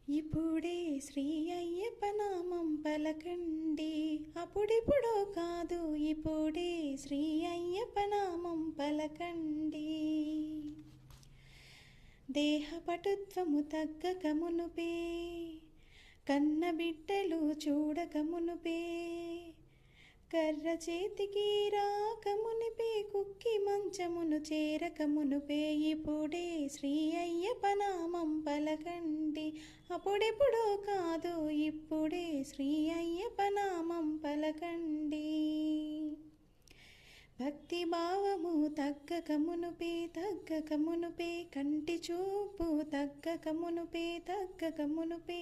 ఇప్పుడే శ్రీ అయ్యప్ప నామం పలకండి, అప్పుడిప్పుడో కాదు, ఇప్పుడే శ్రీ అయ్యప్ప నామం పలకండి. దేహపటుత్వము తగ్గక మునుపే, కన్న బిడ్డలు చూడక మునుపే, కర్ర చేతికి రాక మునిపే, కుక్కి మంచమును చేరక మునుపే, ఇప్పుడే శ్రీ అయ్యప్ప నామం పలకండి, అప్పుడెప్పుడో కాదు, ఇప్పుడే శ్రీ అయ్యప్ప నామం పలకండి. భక్తి భావము తగ్గక మునుపే, కంటి చూపు తగ్గక మునుపే,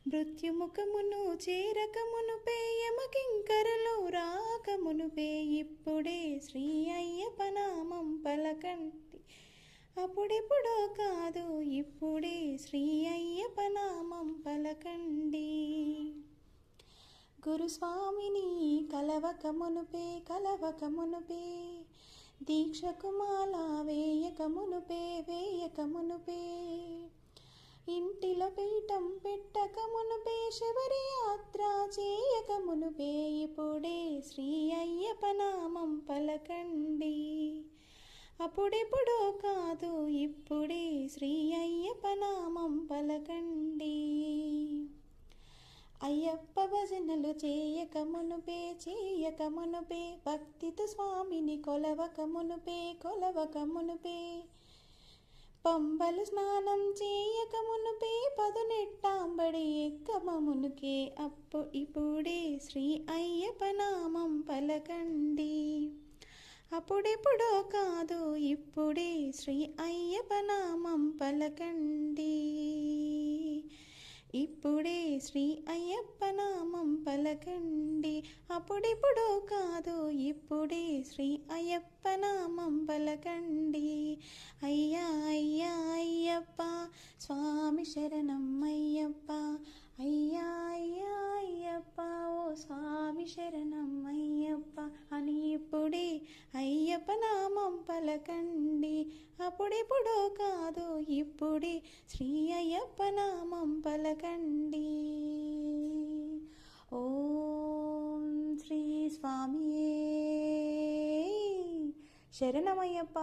మృత్యుముఖమును చేరక మునుపే, యమకింకరలు రాక మునుపే, ఇప్పుడే శ్రీ అయ్యప్ప నామం పలకండి, అప్పుడెప్పుడో కాదు, ఇప్పుడే శ్రీ అయ్యప్ప నామం పలకండి. గురుస్వామిని కలవక మునుపే, దీక్షకు మాల వేయక మునుపే, ఇంటిలో పీఠం పెట్టక మునుపే, శబరి యాత్ర చేయక మునుపే, ఇప్పుడే శ్రీ అయ్యప్ప నామం పలకండి, అప్పుడెప్పుడో కాదు, ఇప్పుడే శ్రీ అయ్యప్ప నామం పలకండి. అయ్యప్ప భజనలు చేయక మునుపే, భక్తితో స్వామిని కొలవక మునుపే, పంబలు స్నానం చేయక మునుపే, పదునెట్టాంబడి ఎక్కమ మునుకే, ఇప్పుడే శ్రీ అయ్యప్ప నామం పలకండి, అప్పుడెప్పుడో కాదు, ఇప్పుడే శ్రీ అయ్యప్ప నామం పలకండి, ఇప్పుడే శ్రీ అయ్యప్ప నామం పలకండి, అప్పుడెప్పుడో కాదు, ఇప్పుడే శ్రీ అయ్యప్ప నామం పలకండి. అయ్యా అయ్యా అయ్యప్ప స్వామి శరణం అయ్యప్ప, అయ్యా అయ్యా అయ్యప్ప ఓ స్వామి శరణం అయ్యప్ప అని ఇప్పుడే అయ్యప్ప నామం పలకండి, అప్పుడెప్పుడో కాదు, ఇప్పుడే శ్రీ అయ్యప్ప నామం పలకండి. ఓం శ్రీ స్వామియే శరణమయ్యప్ప.